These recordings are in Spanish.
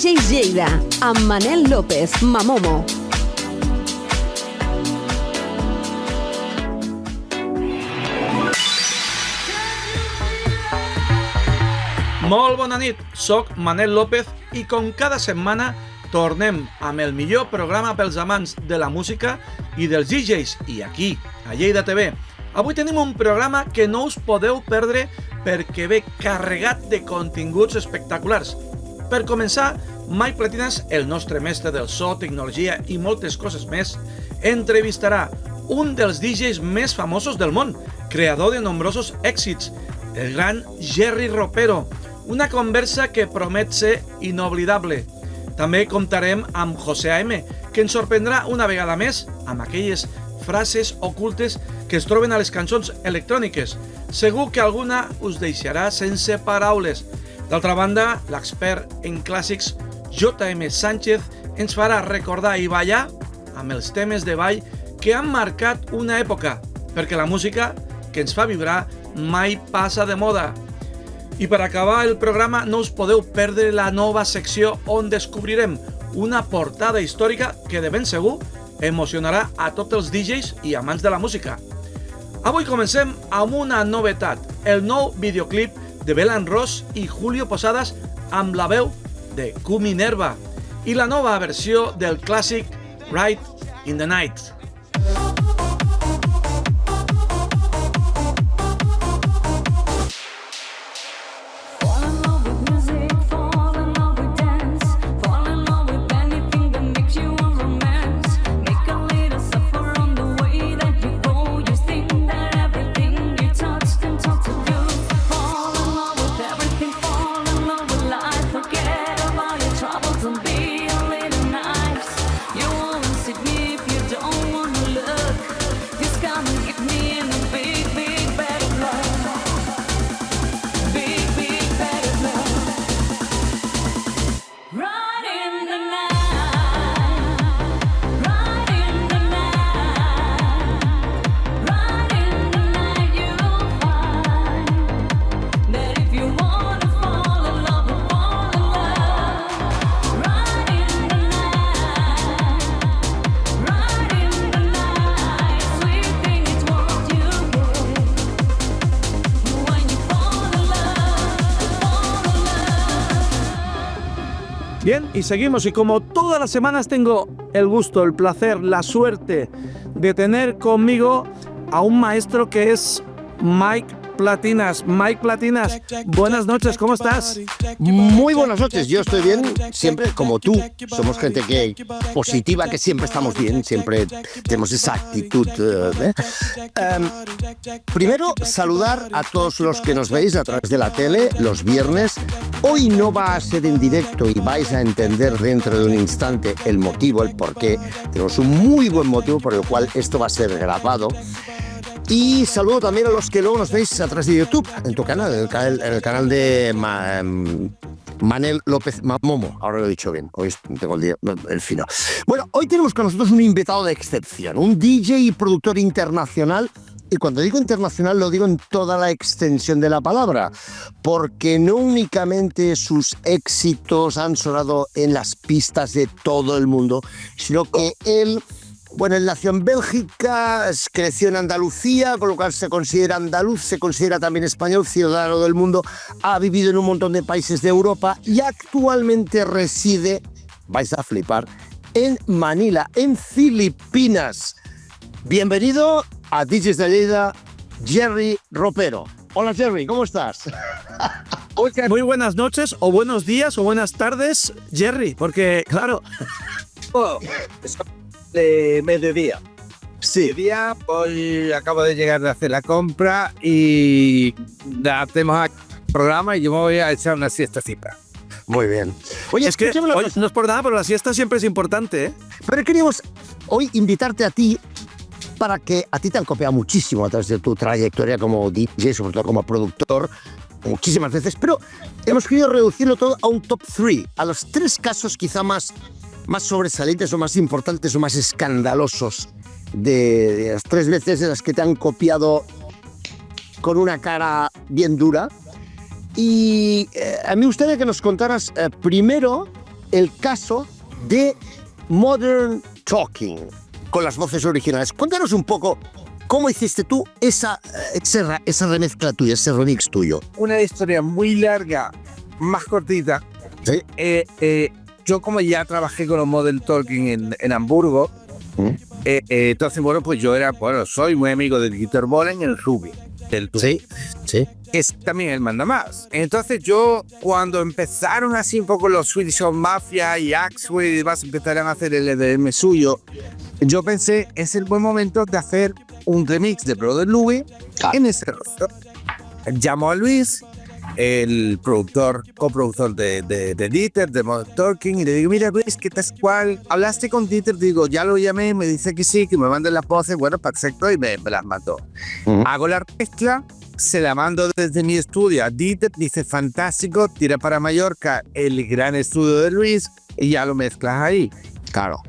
DJs Lleida, amb Manel López, Mamomo. Molt bona nit, soc Manel López i com cada setmana tornem amb el millor programa pels amants de la música i dels DJs i aquí, a Lleida TV. Avui tenim un programa que no us podeu perdre perquè ve carregat de continguts espectaculars. Per començar, Mike Platinas, el nostre mestre del so, tecnologia i moltes coses més, entrevistarà un dels DJs més famosos del món, creador de nombrosos èxits, el gran Jerry Ropero. Una conversa que promet ser inoblidable. També comptarem amb José A.M., que ens sorprendrà una vegada més amb aquelles frases ocultes que es troben a les cançons electròniques. Segur que alguna us deixarà sense paraules. D'altra banda, l'expert en clàssics J.M. Sánchez ens farà recordar i ballar amb els temes de ball que han marcat una època, perquè la música que ens fa vibrar mai passa de moda. I per acabar el programa no us podeu perdre la nova secció on descobrirem una portada històrica que de ben segur emocionarà a tots els DJs i amants de la música. Avui comencem amb una novetat, el nou videoclip de Belan Ross i Julio Posadas amb la veu de Q Minerva i la nova versió del clàssic Ride in the Night. Bien, y seguimos, y como todas las semanas tengo el gusto, el placer, la suerte de tener conmigo a un maestro que es Mike Platinas. Mike Platinas, buenas noches, ¿cómo estás? Muy buenas noches, yo estoy bien, siempre como tú. Somos gente que positiva, que siempre estamos bien, siempre tenemos esa actitud. Primero, saludar a todos los que nos veis a través de la tele los viernes. Hoy no va a ser en directo y vais a entender dentro de un instante el motivo, el porqué. Tenemos un muy buen motivo por el cual esto va a ser grabado. Y saludo también a los que luego nos veis a través de YouTube, en tu canal, en el canal de Manel López Mamomo. Ahora lo he dicho bien, hoy tengo el fino. Bueno, hoy tenemos con nosotros un invitado de excepción, un DJ y productor internacional. Y cuando digo internacional lo digo en toda la extensión de la palabra, porque no únicamente sus éxitos han sonado en las pistas de todo el mundo, sino que él... Bueno, él nació en Bélgica, creció en Andalucía, con lo cual se considera andaluz, se considera también español, ciudadano del mundo, ha vivido en un montón de países de Europa y actualmente reside, vais a flipar, en Manila, en Filipinas. Bienvenido a DJs de Lleida, Jerry Ropero. Hola Jerry, ¿cómo estás? Muy buenas noches, o buenos días, o buenas tardes, Jerry, porque claro... De mediodía. Sí. Mediodía, hoy acabo de llegar de hacer la compra y ya tenemos aquí el programa y yo me voy a echar una siestecita. Muy bien. Oye, es que hoy, no es por nada, pero la siesta siempre es importante, ¿eh? Pero queríamos hoy invitarte a ti para que a ti te han copiado muchísimo a través de tu trayectoria como DJ, sobre todo como productor, muchísimas veces, pero hemos querido reducirlo todo a un top 3, a los 3 casos quizá más sobresalientes o más importantes o más escandalosos de las 3 veces en las que te han copiado con una cara bien dura. Y a mí me gustaría que nos contaras primero el caso de Modern Talking, con las voces originales. Cuéntanos un poco cómo hiciste tú esa remezcla tuya, ese remix tuyo. Una historia muy larga, más cortita. Sí. Yo como ya trabajé con los Modern Talking en Hamburgo, entonces, bueno, pues yo soy muy amigo del Guitar Bolen y el Ruby. Sí. Que es también el mandamás. Entonces yo, cuando empezaron así un poco los Swedish House Mafia y Axwell y demás, empezaron a hacer el EDM suyo, yo pensé, es el buen momento de hacer un remix de Brother Louie en ese rostro. Llamo a Luis, el coproductor de Dieter, de Modern Talking, y le digo, mira Luis, ¿qué tal cual? ¿Hablaste con Dieter? Digo, ya lo llamé, me dice que sí, que me manden las voces, bueno, perfecto, y me las mandó. Hago la mezcla, se la mando desde mi estudio a Dieter, dice, fantástico, tira para Mallorca el gran estudio de Luis, y ya lo mezclas ahí. Claro.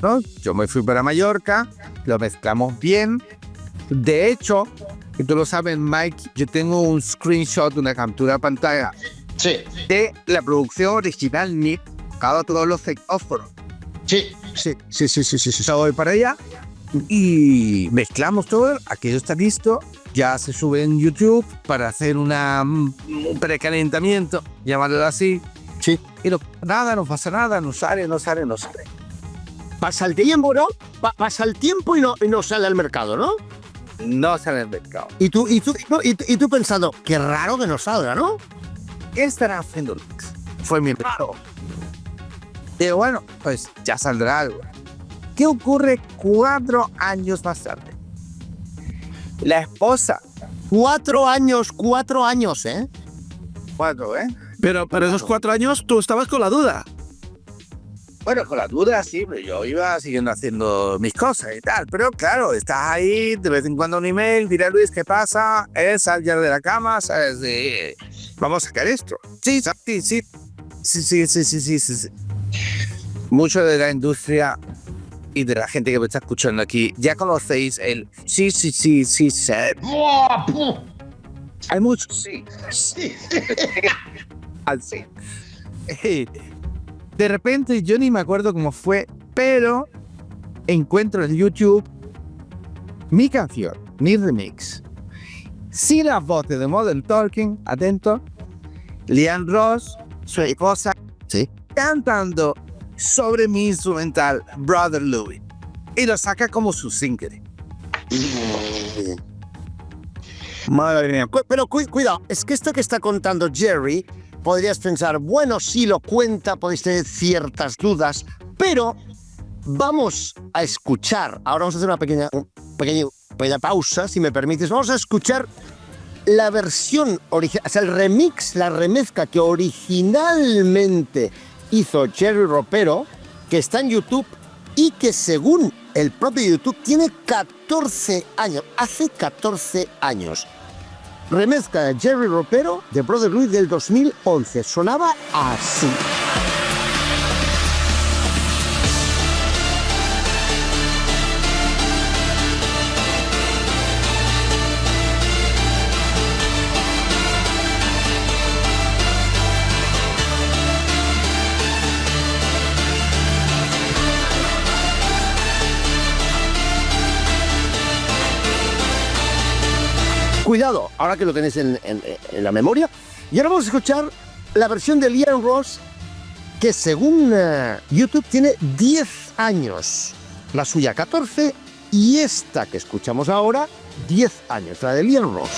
¿No? Yo me fui para Mallorca, lo mezclamos bien. De hecho, que tú lo sabes, Mike, yo tengo un screenshot, una captura de pantalla de la producción original MIP, cada todos los seicófonos. Sí. Yo voy para allá y mezclamos todo, aquello está listo, ya se sube en YouTube para hacer un precalentamiento, llamarlo así. Sí. Y no pasa nada, no sale. Pasa el tiempo, ¿no? Pasa el tiempo y no sale al mercado, ¿no? No sale al mercado. Y tú pensando, qué raro que no salga, ¿no? ¿Qué estará haciendo Luis? Fue mi raro. Pero bueno, pues ya saldrá algo. ¿Qué ocurre 4 años más tarde? La esposa. 4 años, ¿eh? 4, ¿eh? Pero esos 4 años tú estabas con la duda. Bueno, con la duda sí, pero yo iba siguiendo haciendo mis cosas y tal. Pero claro, estás ahí, de vez en cuando un email, dirá Luis, ¿qué pasa? Sal ya de la cama, ¿sabes? Vamos a sacar esto. Sí. Mucho de la industria y de la gente que me está escuchando aquí, ya conocéis el sí. Hay muchos sí. Así. De repente, yo ni me acuerdo cómo fue, pero encuentro en YouTube mi canción, mi remix. Sin las voces de Modern Talking, atento, Liam Ross, su esposa, cantando sobre mi instrumental Brother Louie. Y lo saca como su single. Madre mía. Pero cuidado, es que esto que está contando Jerry, podrías pensar, bueno, si lo cuenta, podéis tener ciertas dudas, pero vamos a escuchar, ahora vamos a hacer una pequeña pausa, si me permites, vamos a escuchar la versión original, o sea, el remix, la remezcla que originalmente hizo Jerry Ropero, que está en YouTube y que según el propio YouTube tiene 14 años, hace 14 años. Remezcla de Jerry Ropero de Brother Louie del 2011. Sonaba así. Cuidado, ahora que lo tenéis en la memoria. Y ahora vamos a escuchar la versión de Liam Ross, que según YouTube tiene 10 años. La suya 14 y esta que escuchamos ahora, 10 años, la de Liam Ross.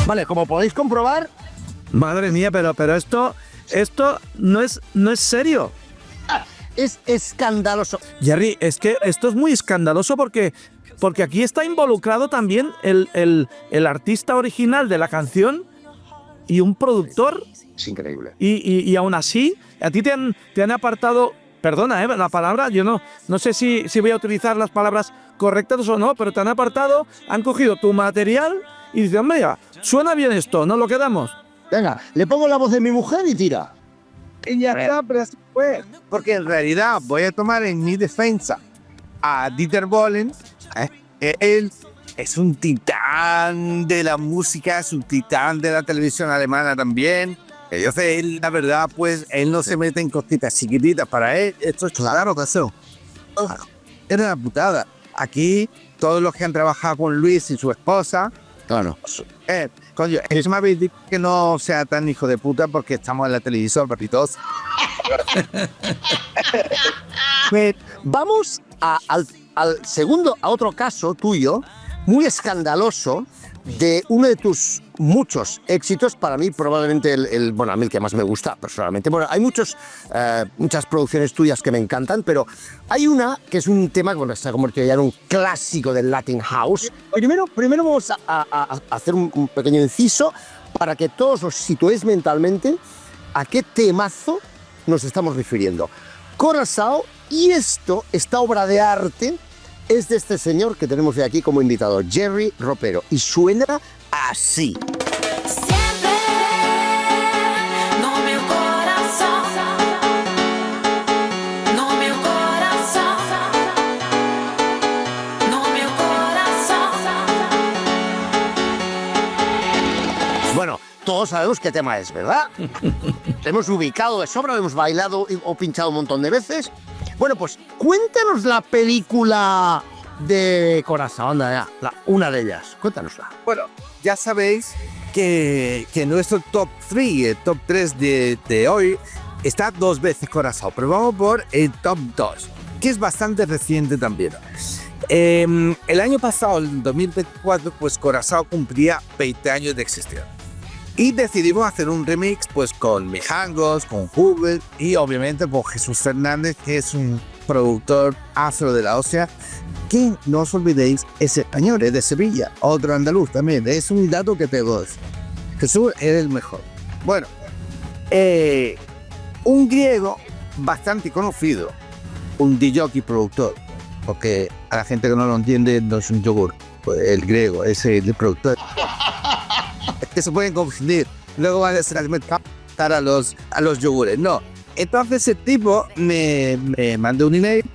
Vale, como podéis comprobar... Madre mía, pero esto no es serio. Es escandaloso. Jerry, es que esto es muy escandaloso porque aquí está involucrado también el artista original de la canción y un productor. Es increíble. Y aún así, a ti te han apartado... Perdona, la palabra, yo no sé si voy a utilizar las palabras correctas o no, pero te han apartado, han cogido tu material y dicen, hombre, ya, suena bien esto, ¿no lo quedamos? Venga, le pongo la voz de mi mujer y tira. Y ya está, pero así fue. Porque en realidad voy a tomar en mi defensa a Dieter Bohlen. Él es un titán de la música, es un titán de la televisión alemana también. Yo sé, él, la verdad, pues, él no se mete en cositas chiquititas. Para él, esto es claro que eso. Era una putada. Aquí, todos los que han trabajado con Luis y su esposa, Claro. coño, eso me habéis dicho que no sea tan hijo de puta porque estamos en la televisión, perritos. Pues vamos al segundo, a otro caso tuyo, muy escandaloso, de uno de tus muchos éxitos, para mí probablemente bueno, a mí el que más me gusta personalmente. Bueno, hay muchas producciones tuyas que me encantan, pero hay una que es un tema que bueno, se ha convertido ya en un clásico del Latin House. Primero vamos a hacer un pequeño inciso para que todos os situéis mentalmente a qué temazo nos estamos refiriendo. Corazao, y esta obra de arte es de este señor que tenemos de aquí como invitado, Jerry Ropero, y suena así. Siempre no meu coração, no meu coração, no meu coração. Bueno, todos sabemos qué tema es, ¿verdad? Lo hemos ubicado de sobra, lo hemos bailado o pinchado un montón de veces. Bueno, pues cuéntanos la película de Corazao, anda, una de ellas. Cuéntanosla. Bueno, ya sabéis que nuestro top 3, el top 3 de hoy, está 2 veces Corazao, pero vamos por el top 2, que es bastante reciente también. El año pasado, en 2024, pues Corazao cumplía 20 años de existir. Y decidimos hacer un remix pues con Mijangos, con Hubert y obviamente con Jesús Fernández, que es un productor afro de la hostia, que no os olvidéis, es español, es de Sevilla, otro andaluz también, es un dato que te doy. Jesús es el mejor. Bueno, un griego bastante conocido, un DJ productor, porque a la gente que no lo entiende no es un yogur, pues el griego es el productor. Que se pueden confundir, luego van a estar a los yogures, no. Entonces el tipo me mandó un email,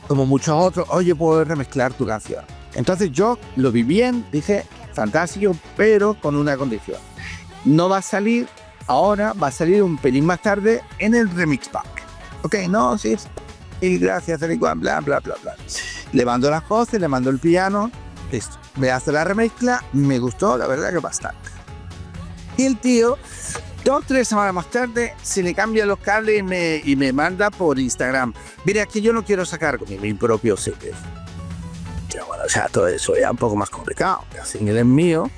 como muchos otros, oye, puedo remezclar tu canción. Entonces yo lo vi bien, dije, fantástico, pero con una condición. No va a salir ahora, va a salir un pelín más tarde en el remix pack. Ok, no, sí, y gracias, bla, bla, bla, bla. Le mando las voces, le mando el piano, listo. Me hace la remezcla, me gustó, la verdad que bastante. Y el tío, 2 o 3 semanas más tarde, se le cambia los cables y me manda por Instagram. Mira, es que yo no quiero sacar mi propio CD. Bueno, o sea, todo eso ya un poco más complicado. El single es mío,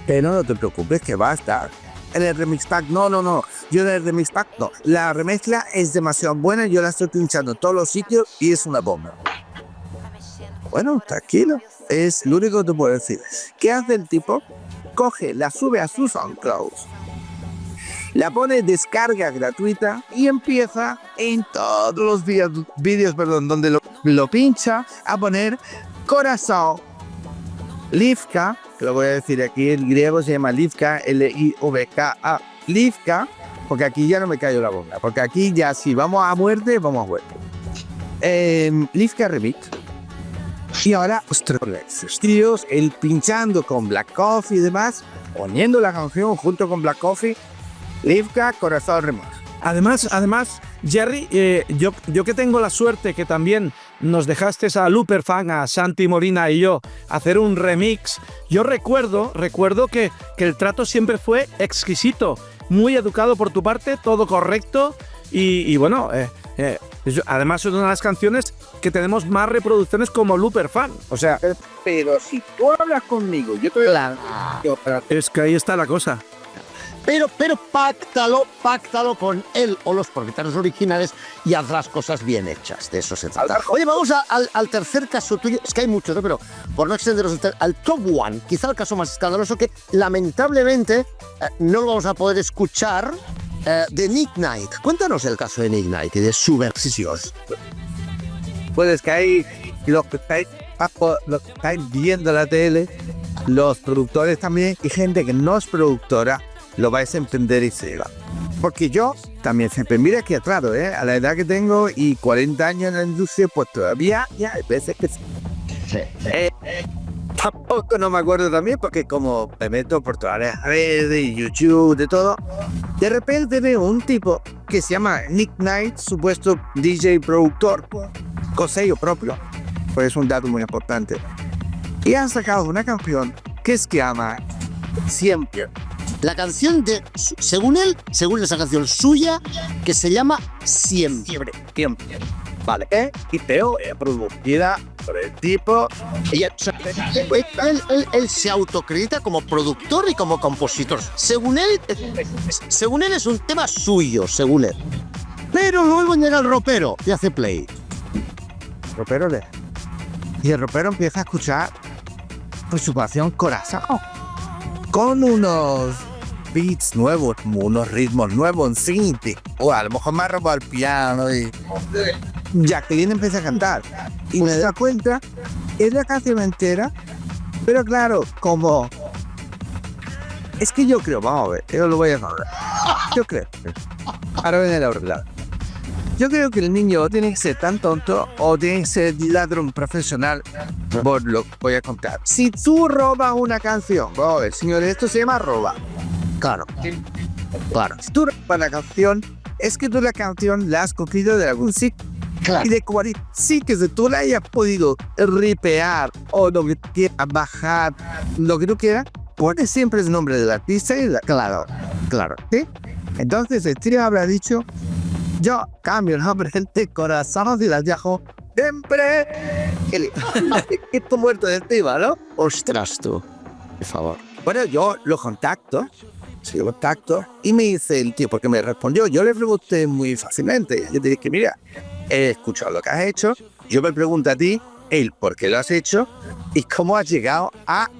pero no te preocupes que va a estar. En el remix pack, no. Yo en el remix pack, no. La remezcla es demasiado buena, yo la estoy pinchando en todos los sitios y es una bomba. Bueno, tranquilo, es lo único que te puedo decir. ¿Qué hace el tipo? Coge, la sube a su SoundCloud, la pone descarga gratuita y empieza en todos los vídeos donde lo pincha a poner Corazao, Livka, que lo voy a decir aquí, el griego se llama Livka, Livka, Livka, porque aquí ya no me callo la boca, porque aquí ya si vamos a muerte, vamos a muerte. Livka Remix. Y ahora, ostras, tíos, él pinchando con Black Coffee y demás, poniendo la canción junto con Black Coffee, Livka, Corazao Remix. Además, Jerry, yo que tengo la suerte que también nos dejaste a Luperfan, a Santi Morina y yo hacer un remix, yo recuerdo que el trato siempre fue exquisito, muy educado por tu parte, todo correcto y bueno, además es una de las canciones que tenemos más reproducciones como Luperfan, o sea... Pero si tú hablas conmigo, yo te voy a... Es que ahí está la cosa. Pero páctalo con él o los propietarios originales y haz las cosas bien hechas. De eso se trata. Oye, vamos al tercer caso tuyo. Es que hay muchos, ¿no? Pero por no extenderos al top one, quizá el caso más escandaloso que lamentablemente no lo vamos a poder escuchar, de Nick Knight. Cuéntanos el caso de Nick Knight y de su versión. Pues es que hay los que estáis viendo la tele, los productores también y gente que no es productora, lo vais a entender y se va. Porque yo también siempre, mira que atrado, a la edad que tengo y 40 años en la industria, pues todavía ya hay veces que... Tampoco no me acuerdo también porque como me meto por todas las redes y YouTube, de todo, de repente veo un tipo que se llama Nick Knight, supuesto DJ productor, con sello propio, pues es un dato muy importante. Y han sacado una canción que se llama Siempre. La canción de, según él, según esa canción suya, que se llama Siempre. Siempre. Vale. Y Teo es producida por el tipo. Ella, o sea, él se autocredita como productor y como compositor. Según él es un tema suyo, según él. Pero luego llega el ropero y hace play. Ropero le. Y el ropero empieza a escuchar pues su canción Corazón. Con unos beats nuevos, como unos ritmos nuevos en synth. O a lo mejor más robado al piano y... Jacqueline empieza a cantar. Y me da cuenta, es la canción entera. Pero claro, como... Es que yo creo, vamos a ver, yo lo voy a hablar. Yo creo. Ahora viene la verdad. Yo creo que el niño tiene que ser tan tonto o tiene que ser ladrón profesional. Por lo que voy a contar. Si tú robas una canción, vamos a ver, señores, esto se llama roba. Claro. Claro. Si tú robas la canción, es que tú la canción la has cogido de algún sitio. Claro. Y de cualquier sí que si tú la hayas podido ripear o lo que quieras, bajar, lo que tú quieras, pones siempre el nombre del artista y la... Claro. Claro. ¿Sí? Entonces el tío habrá dicho, yo cambio el nombre de Corazón y las dejo siempre. Y tú muerto de encima, ¿no? Ostras, tú. Por favor. Bueno, yo lo contacto, y me dice el tío, porque me respondió, yo le pregunté muy fácilmente, yo te dije, mira, he escuchado lo que has hecho, yo me pregunto a ti, él, ¿por qué lo has hecho? Y cómo has llegado a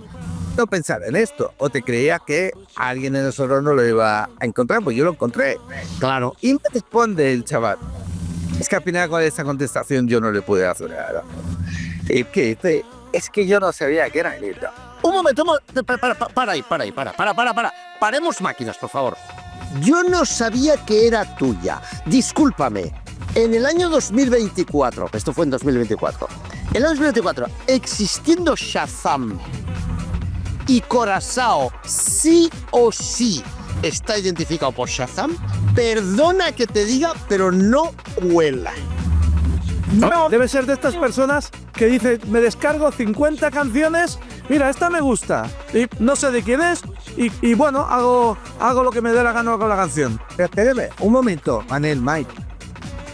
no pensar en esto, o te creías que alguien de nosotros no lo iba a encontrar, pues yo lo encontré. Claro. Y me responde el chaval, es que al final con esa contestación yo no le pude hacer nada. Y que dice, es que yo no sabía que era lindo. Un momento, para ahí. Paremos máquinas, por favor. Yo no sabía que era tuya. Discúlpame. En el año 2024, esto fue en 2024, en el año 2024, existiendo Shazam y Corazao sí o sí está identificado por Shazam, perdona que te diga, pero no cuela. No, debe ser de estas personas que dicen, me descargo 50 canciones, mira, esta me gusta, y no sé de quién es, y bueno, hago lo que me dé la gana con la canción. Pero espérame, un momento, Manel, Mike,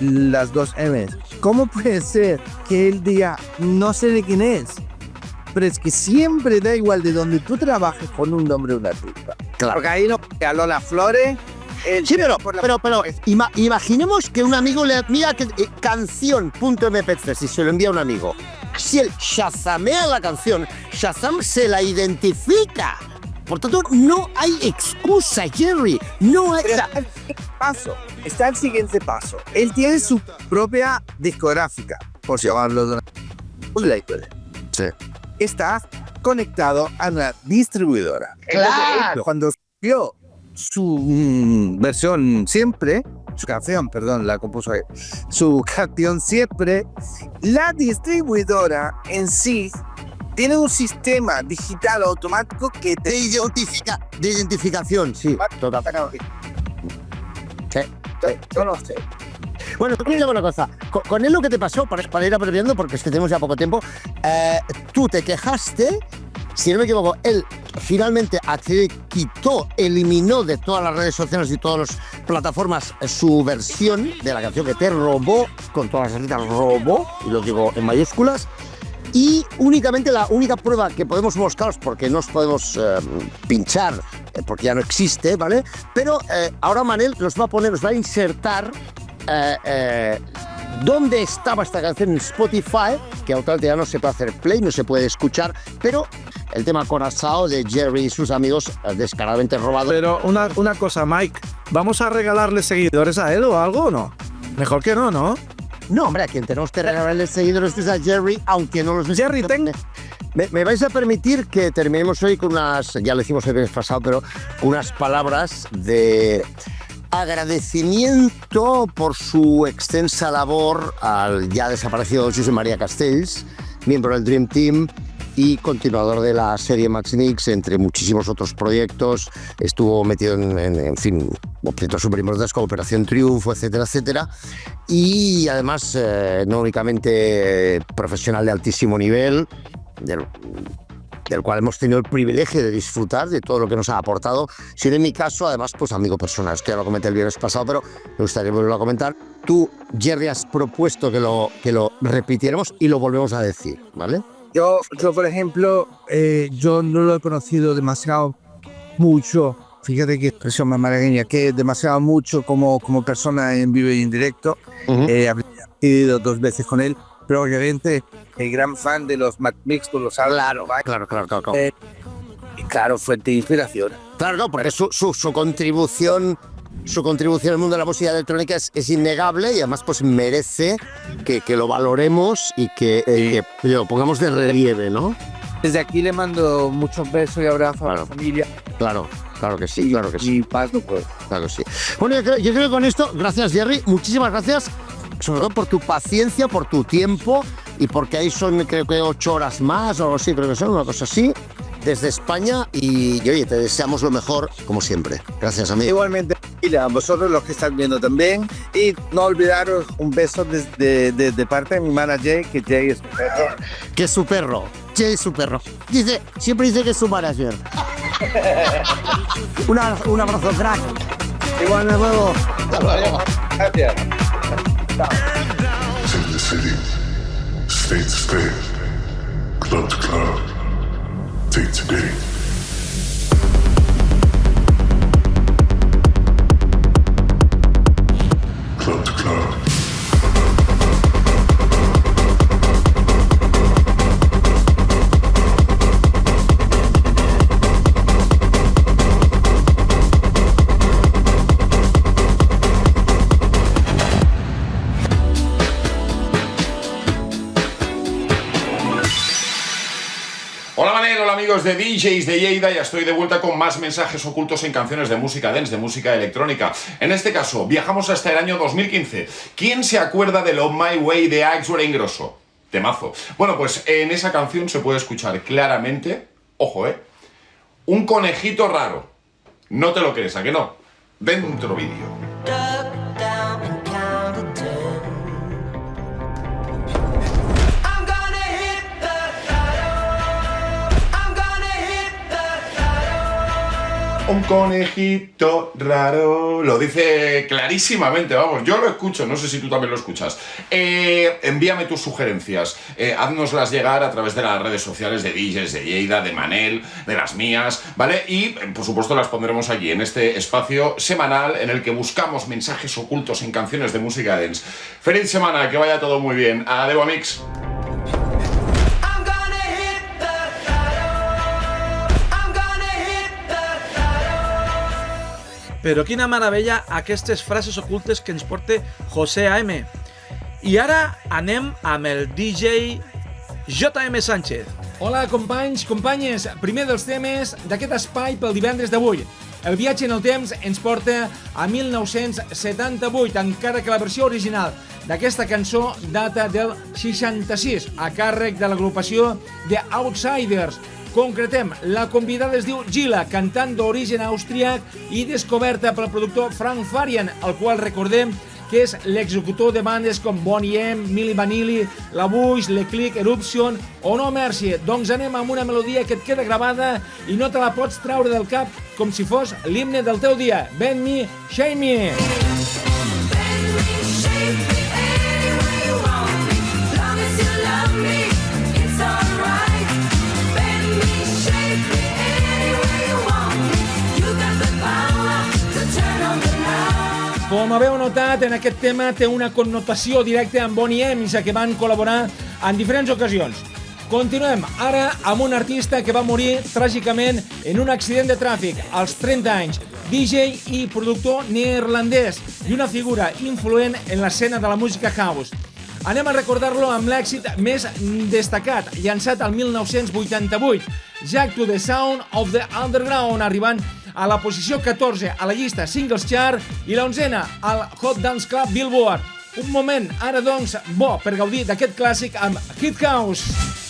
las dos M's. ¿Cómo puede ser que él diga, no sé de quién es? Pero es que siempre da igual de donde tú trabajes con un nombre de una artista. Claro. Porque ahí no, a Lola Flores... Sí, pero imaginemos que un amigo le mira que canción.mp3 y se lo envía a un amigo. Si él shazamea la canción, Shazam se la identifica. Por tanto, no hay excusa, Jerry. No hay... Está el siguiente paso. Él tiene su propia discográfica, por llamarlo de un label. Sí. Está conectado a una distribuidora. ¡Claro! Cuando vio su versión Siempre, su canción, perdón, la compuso ahí, su canción Siempre, la distribuidora en sí tiene un sistema digital automático que te De identificación, sí. Total. Yo no sé. Bueno, te digo una cosa. Con él lo que te pasó, para ir abreviando, porque es que tenemos ya poco tiempo, tú te quejaste, si no me equivoco, él finalmente eliminó de todas las redes sociales y todas las plataformas su versión de la canción que te robó, con todas las letras robó, y lo digo en mayúsculas, y únicamente la única prueba que podemos mostraros, porque no os podemos pinchar, porque ya no existe, ¿vale? Pero ahora Manel nos va a insertar dónde estaba esta canción en Spotify, que actualmente ya no se puede hacer play, no se puede escuchar, pero el tema Corazao de Jerry y sus amigos, descaradamente robado. Pero una cosa, Mike, ¿vamos a regalarle seguidores a él o algo o no? Mejor que no, ¿no? No, hombre, a quien tenemos que regalarle seguidores es a Jerry, aunque no los... Jerry, ¿Me vais a permitir que terminemos hoy con unas, ya lo hicimos el mes pasado, pero unas palabras de agradecimiento por su extensa labor al ya desaparecido Josep María Castells, miembro del Dream Team y continuador de la serie Max Mix, entre muchísimos otros proyectos. Estuvo metido en fin, proyectos súper importantes como Operación Triunfo, etcétera, etcétera. Y además, no únicamente profesional de altísimo nivel, del cual hemos tenido el privilegio de disfrutar de todo lo que nos ha aportado, sino en mi caso, además, pues amigo personal. Esto ya lo comenté el viernes pasado, pero me gustaría volverlo a comentar. Tú, Jerry, has propuesto que lo repitiéramos y lo volvemos a decir, ¿vale? Yo por ejemplo, yo no lo he conocido demasiado mucho. Fíjate qué expresión más malagueña, que demasiado mucho como persona en vivo y en directo. He ido 2 veces con él, pero obviamente el gran fan de los Max Mix con los Claro. Y claro, fuente de inspiración. Claro, no, porque su contribución al mundo de la música electrónica es innegable y además pues merece que lo valoremos y que lo pongamos de relieve, ¿no? Desde aquí le mando muchos besos y abrazos a la familia. Claro que sí, claro que sí. Y paz no puedo. Claro que sí. Bueno, yo creo que con esto, gracias Jerry, muchísimas gracias, sobre todo por tu paciencia, por tu tiempo y porque ahí son creo que 8 horas más o algo así, creo que son una cosa así, desde España y oye, te deseamos lo mejor como siempre. Gracias, amigo. Igualmente, y a vosotros los que están viendo también. Y no olvidaros un beso de parte de mi manager, que Jay es mi perro. Que es su perro. Jay es su perro. Siempre dice que es su manager. Un abrazo, crack. Igual, de nuevo. Gracias. City to city, state to state, club to club, date to date. Club to club. Hola Manel, hola amigos de DJs de Lleida, ya estoy de vuelta con más mensajes ocultos en canciones de música dance, de música electrónica. En este caso, viajamos hasta el año 2015. ¿Quién se acuerda de Love My Way de Axel Ingrosso? Temazo. Bueno, pues en esa canción se puede escuchar claramente, ojo, un conejito raro. No te lo crees, ¿a que no? Dentro vídeo. Duck down and count to 10. I'm gonna hit the lotto. I'm gonna hit the lotto. Un conejito raro. Lo dice clarísimamente, vamos. Yo lo escucho, no sé si tú también lo escuchas. Envíame tus sugerencias. Haznoslas llegar a través de las redes sociales de DJs de Lleida, de Manel, de las mías, ¿vale? Y, por supuesto, las pondremos allí, en este espacio semanal en el que buscamos mensajes ocultos en canciones de música dance. Feliz semana, que vaya todo muy bien. Adeu, amics. I'm gonna hit the lotto. I'm gonna hit the lotto. Però quina meravella aquestes frases ocultes que ens porta José AM. I ara anem amb el DJ JM Sánchez. Hola companys, companyes, primer dels temes d'aquest espai pel divendres d'avui. El viatge en el temps ens porta a 1978, encara que la versió original d'aquesta cançó data del 66, a càrrec de l'agrupació The Outsiders. Concretem, la convidada es diu Gila, cantant d'origen austríac i descoberta pel productor Frank Farian, el qual recordem que és l'executor de bandes com Boney M, Milli Vanilli, La Bush, Le Click, Eruption o No Mercy. Doncs anem amb una melodia que et queda gravada i no te la pots traure del cap com si fos l'himne del teu dia. Bend Me, Shame Me. Bend me, shape me, any way you want me. Long as you love me, it's alright. Bend me, shape me, any way you want me. You got the power to turn on the light. Com haveu notat, en aquest tema té una connotació directa amb Boney M, ja que van col·laborar en diferents ocasions. Continuem ara amb un artista que va morir tràgicament en un accident de tràfic als 30 anys, DJ i productor neerlandès i una figura influent en l'escena de la música house. Anem a recordar-lo amb l'èxit més destacat, llançat al 1988, Jack to the Sound of the Underground, arribant a la posició 14 a la llista Singles Chart i la 11a al Hot Dance Club Billboard. Un moment, ara doncs, bo per gaudir d'aquest clàssic amb Hit House.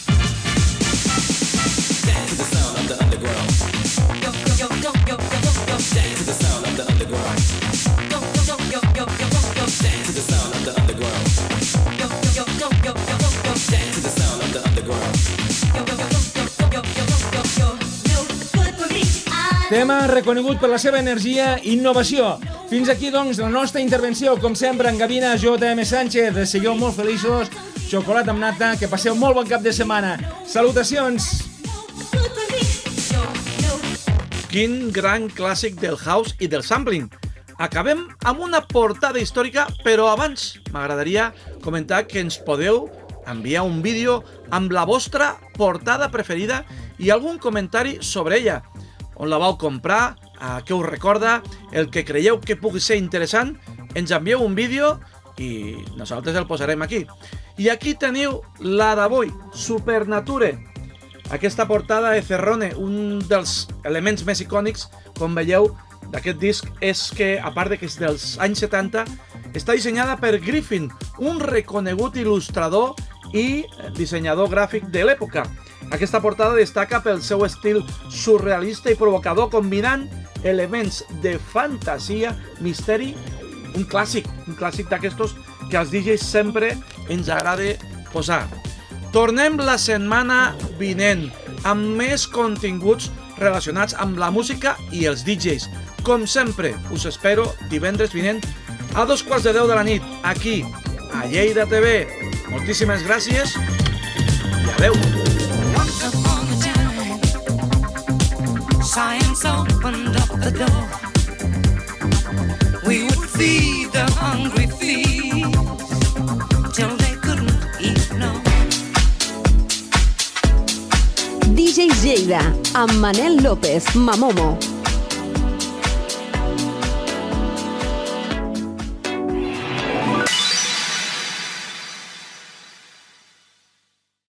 Tema reconegut per la seva energia i innovació. Fins aquí, doncs, la nostra intervenció. Com sempre, en Gavina, JM Sánchez. Sigueu molt feliços. Xocolata amb nata. Que passeu molt bon cap de setmana. Salutacions! Quin gran clàssic del house i del sampling. Acabem amb una portada històrica, però abans m'agradaria comentar que ens podeu enviar un vídeo amb la vostra portada preferida i algun comentari sobre ella. On la vau comprar, a què us recorda, el que creieu que pugui ser interessant, ens envieu un vídeo i nosaltres el posarem aquí. I aquí teniu la d'avui, Supernature. Aquesta portada de Cerrone, un dels elements més icònics, com veieu, d'aquest disc és que, a part de que és dels anys 70, està dissenyada per Griffin, un reconegut il·lustrador i dissenyador gràfic de l'època. Aquesta portada destaca pel seu estil surrealista i provocador, combinant elements de fantasia, misteri, un clàssic d'aquestos que als DJs sempre ens agrada posar. Tornem la setmana vinent amb més continguts relacionats amb la música i els DJs. Com sempre, us espero divendres vinent a 2:15 de la nit, aquí, a Lleida TV. Moltíssimes gràcies i adeu. Once upon a time, science opened up the door. We would feed the hungry fiends till they couldn't eat no. DJ Lleida, amb Manel López, Mamomo.